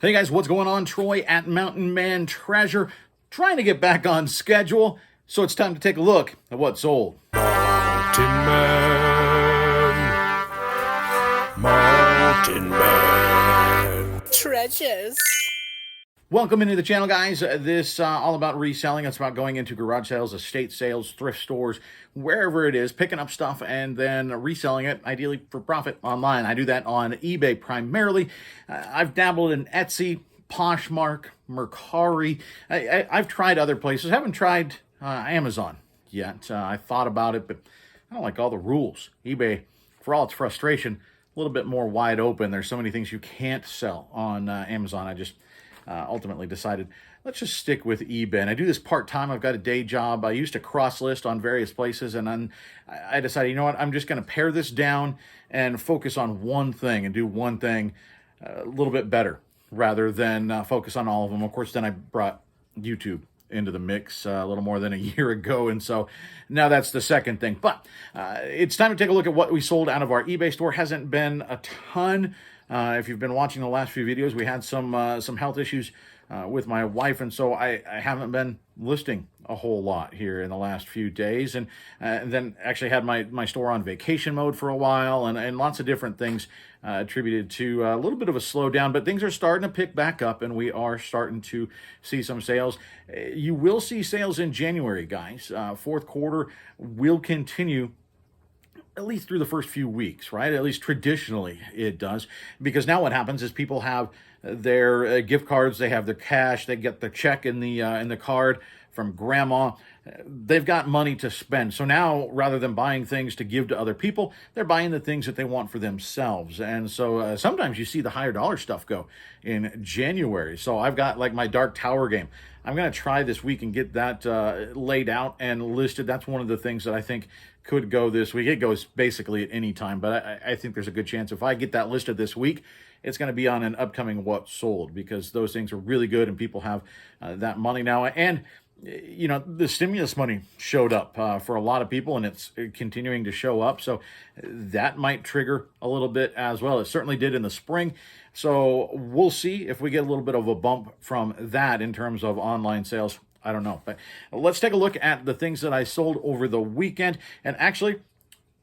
Hey guys, what's going on? Troy at Mountain Man Treasure, trying to get back on schedule, so it's time to take a look at what sold. Mountain Man Treasures. Welcome into the channel, guys. This all about reselling. It's about going into garage sales, estate sales, thrift stores, wherever it is, picking up stuff and then reselling it, ideally for profit, online. I do that on eBay primarily. I've dabbled in Etsy, Poshmark, Mercari. I've tried other places. Haven't tried Amazon yet. I thought about it, but I don't like all the rules. eBay, for all its frustration, a little bit more wide open. There's so many things you can't sell on Amazon. I just ultimately decided, let's just stick with eBay. And I do this part-time. I've got a day job. I used to cross-list on various places, and then I decided, you know what, I'm just going to pare this down and focus on one thing and do one thing a little bit better rather than focus on all of them. Of course, then I brought YouTube into the mix a little more than a year ago, and so now that's the second thing. But it's time to take a look at what we sold out of our eBay store. Hasn't been a ton. If you've been watching the last few videos, we had some health issues with my wife, and so I haven't been listing a whole lot here in the last few days, and then actually had my store on vacation mode for a while, and lots of different things attributed to a little bit of a slowdown, but things are starting to pick back up, and we are starting to see some sales. You will see sales in January, guys. Fourth quarter will continue at least through the first few weeks, right? At least traditionally it does. Because now what happens is people have their gift cards, they have their cash, they get the check in the card from grandma. They've got money to spend. So now, rather than buying things to give to other people, they're buying the things that they want for themselves. And so sometimes you see the higher dollar stuff go in January. So I've got like my Dark Tower game. I'm going to try this week and get that laid out and listed. That's one of the things that I think could go this week. It goes basically at any time, but I think there's a good chance if I get that listed this week, it's going to be on an upcoming what sold, because those things are really good and people have that money now. And you know, the stimulus money showed up for a lot of people, and it's continuing to show up. So that might trigger a little bit as well. It certainly did in the spring. So we'll see if we get a little bit of a bump from that in terms of online sales. I don't know. But let's take a look at the things that I sold over the weekend. And actually,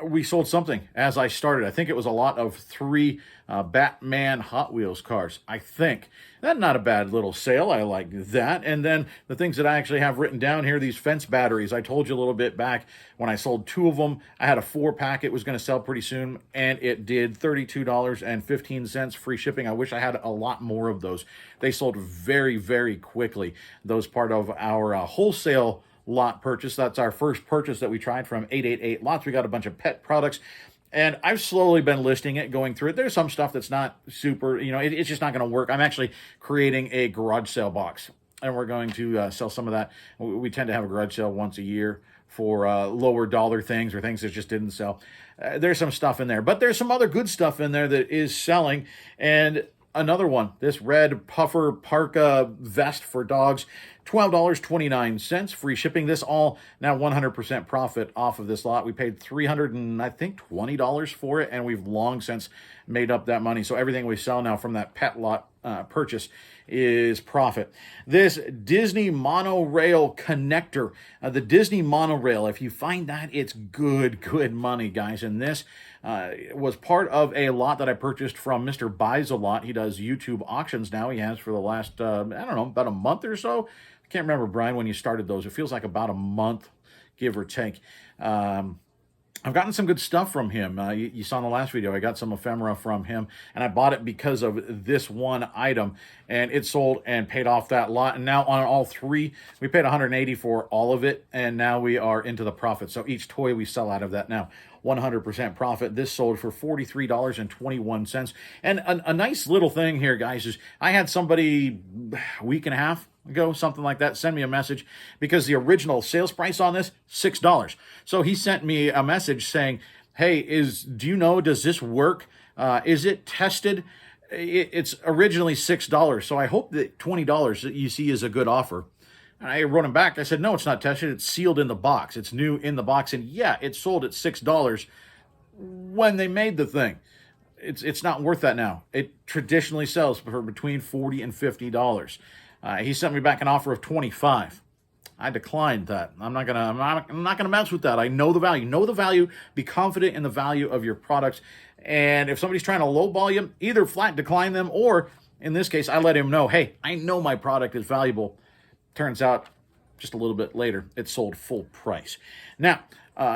we sold something as I started. I think it was a lot of 3 Batman Hot Wheels cars, I think. That's not a bad little sale. I like that. And then the things that I actually have written down here, these fence batteries. I told you a little bit back when I sold 2 of them. I had a 4-pack. It was going to sell pretty soon, and it did. $32.15 free shipping. I wish I had a lot more of those. They sold very, very quickly. Those part of our wholesale lot purchase. That's our first purchase that we tried from 888 Lots. We got a bunch of pet products, and I've slowly been listing it, going through it. There's some stuff that's not super, you know, it's just not going to work. I'm actually creating a garage sale box, and we're going to sell some of that. We tend to have a garage sale once a year for lower dollar things or things that just didn't sell. There's some stuff in there, but there's some other good stuff in there that is selling. And another one, this red puffer parka vest for dogs, $12.29, free shipping. This all now 100% profit off of this lot. We paid $320 for it, and we've long since made up that money. So everything we sell now from that pet lot purchase is profit. This Disney Monorail connector, the Disney Monorail, if you find that, it's good money, guys. And this was part of a lot that I purchased from Mr. Buys a Lot. He does YouTube auctions now. He has for the last, I don't know, about a month or so. I can't remember, Brian, when you started those. It feels like about a month, give or take. I've gotten some good stuff from him. You saw in the last video, I got some ephemera from him, and I bought it because of this one item, and it sold and paid off that lot. And now on all 3, we paid $180 for all of it, and now we are into the profit. So each toy we sell out of that now, 100% profit. This sold for $43.21. And a nice little thing here, guys, is I had somebody a week and a half ago, something like that, send me a message, because the original sales price on this, $6. So he sent me a message saying, hey, do you know, does this work? Is it tested? It's originally $6. So I hope that $20 that you see is a good offer. And I wrote him back. I said, no, it's not tested. It's sealed in the box. It's new in the box. And yeah, it sold at $6 when they made the thing. it's not worth that now. It traditionally sells for between $40 and $50. He sent me back an offer of $25. I declined that. I'm not gonna mess with that. I know the value. Know the value. Be confident in the value of your products. And if somebody's trying to lowball you, either flat decline them, or in this case, I let him know, hey, I know my product is valuable. Turns out, just a little bit later, it sold full price. Now,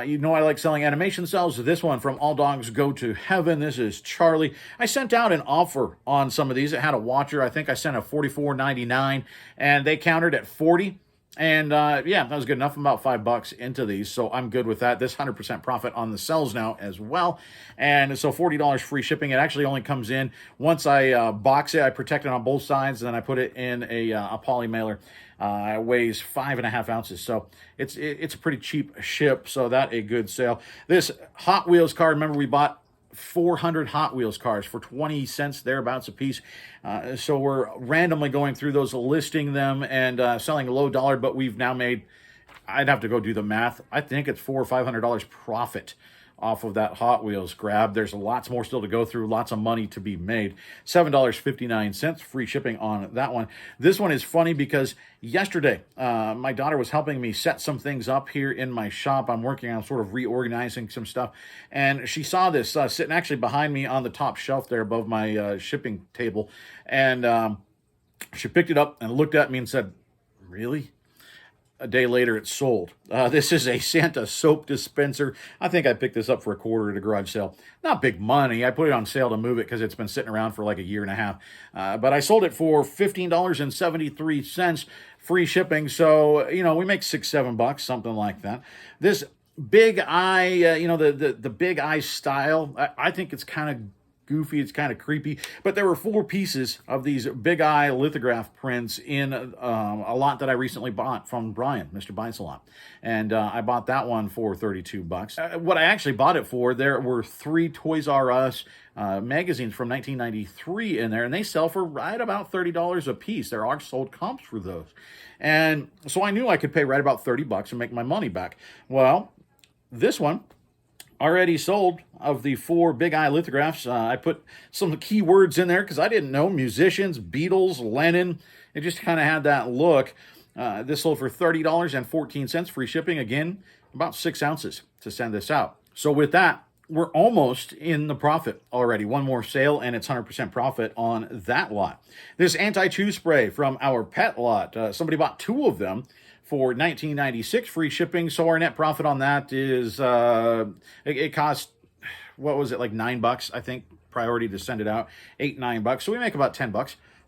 you know I like selling animation cells. This one from All Dogs Go to Heaven. This is Charlie. I sent out an offer on some of these. It had a watcher. I think I sent a $44.99, and they countered at $40. And yeah, that was good enough. I'm about $5 into these, so I'm good with that. This 100% profit on the cells now as well. And so $40 free shipping. It actually only comes in once I box it. I protect it on both sides, and then I put it in a poly mailer. It weighs 5.5 ounces, so it's a pretty cheap ship. So that a good sale. This Hot Wheels car. Remember, we bought 400 Hot Wheels cars for 20 cents thereabouts a piece. So we're randomly going through those, listing them and selling low dollar, but we've now made, I'd have to go do the math, I think it's $400 or $500 profit off of that Hot Wheels grab. There's lots more still to go through, lots of money to be made. $7.59, free shipping on that one. This one is funny because yesterday, my daughter was helping me set some things up here in my shop. I'm working on sort of reorganizing some stuff, and she saw this sitting actually behind me on the top shelf there above my shipping table, and she picked it up and looked at me and said, "Really?" A day later, it's sold. This is a Santa soap dispenser. I think I picked this up for $25 at a garage sale. Not big money. I put it on sale to move it because it's been sitting around for like a year and a half. But I sold it for $15.73, free shipping. So, you know, we make $6, $7, something like that. This big eye, you know, the big eye style, I think it's kind of goofy, it's kind of creepy, but there were 4 pieces of these big eye lithograph prints in a lot that I recently bought from Brian, Mr. Buy-a-Lot, and I bought that one for $32. What I actually bought it for, there were 3 Toys R Us magazines from 1993 in there, and they sell for right about $30 a piece. There are sold comps for those, and so I knew I could pay right about $30 and make my money back. Well, this one already sold. Of the 4 big eye lithographs, I put some keywords in there because I didn't know. Musicians, Beatles, Lennon. It just kind of had that look. This sold for $30.14, free shipping. Again, about 6 ounces to send this out. So with that, we're almost in the profit already. One more sale and it's 100% profit on that lot. This Antitwo spray from our pet lot. Somebody bought 2 of them for $19.96, free shipping. So our net profit on that is, it cost, what was it, like $9, I think, priority to send it out, $8, $9. So we make about $10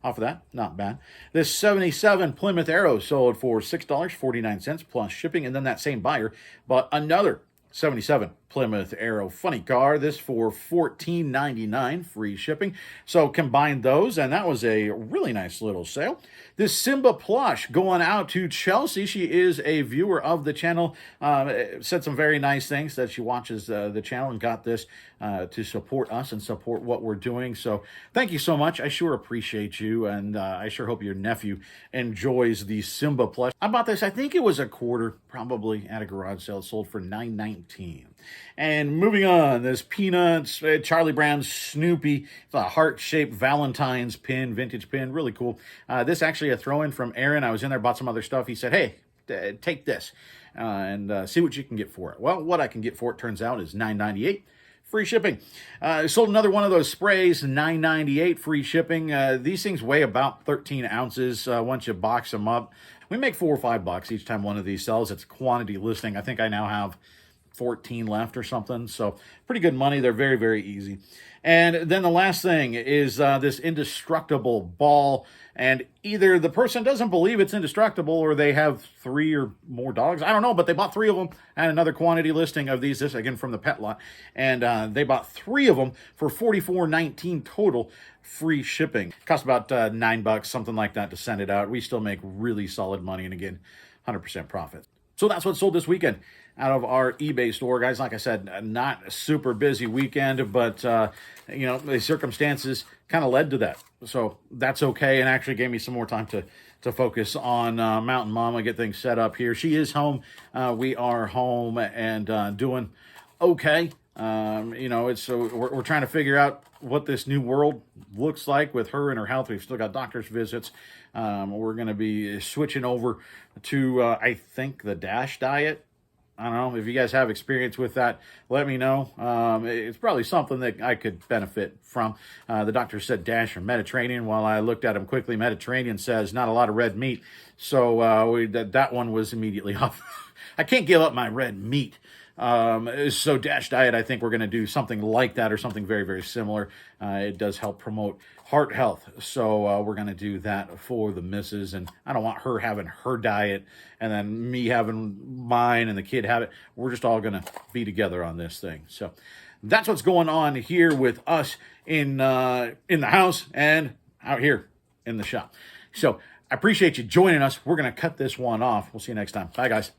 off of that. Not bad. This 77 Plymouth Arrow sold for $6.49 plus shipping. And then that same buyer bought another 77 Plymouth Arrow. Funny car. This for $14.99, free shipping. So combine those, and that was a really nice little sale. This Simba Plush going out to Chelsea. She is a viewer of the channel. Said some very nice things that she watches the channel and got this to support us and support what we're doing. So thank you so much. I sure appreciate you, and I sure hope your nephew enjoys the Simba Plush. I bought this, I think it was $25, probably at a garage sale. It sold for $9.19. And moving on, this Peanuts, Charlie Brown's Snoopy. It's a heart-shaped Valentine's pin, vintage pin, really cool. This actually a throw-in from Aaron. I was in there, bought some other stuff. He said, hey, take this and see what you can get for it. Well, what I can get for it, turns out, is $9.98. Free shipping. Sold another one of those sprays, $9.98, free shipping. These things weigh about 13 ounces once you box them up. We make $4 or $5 each time one of these sells. It's a quantity listing. I think I now have 14 left or something. So pretty good money. They're very, very easy. And then the last thing is this Indestructible Ball. And either the person doesn't believe it's indestructible or they have 3 or more dogs. I don't know, but they bought 3 of them and another quantity listing of these. This, again, from the pet lot. And they bought 3 of them for $44.19 total, free shipping. Cost about $9, something like that, to send it out. We still make really solid money. And again, 100% profit. So that's what sold this weekend out of our eBay store, guys. Like I said, not a super busy weekend, but, you know, the circumstances kind of led to that. So that's okay, and actually gave me some more time to focus on Mountain Mama, get things set up here. She is home. We are home and doing okay. You know, it's so we're trying to figure out what this new world looks like with her and her health. We've still got doctor's visits. We're going to be switching over to, I think, the DASH diet. I don't know if you guys have experience with that. Let me know. It's probably something that I could benefit from. The doctor said DASH or Mediterranean. While I looked at him quickly, Mediterranean says not a lot of red meat, so that one was immediately off. I can't give up my red meat. So DASH diet, I think we're going to do something like that or something very, very similar. It does help promote heart health. So we're going to do that for the missus. And I don't want her having her diet and then me having mine and the kid have it. We're just all going to be together on this thing. So that's what's going on here with us in the house and out here in the shop. So I appreciate you joining us. We're going to cut this one off. We'll see you next time. Bye, guys.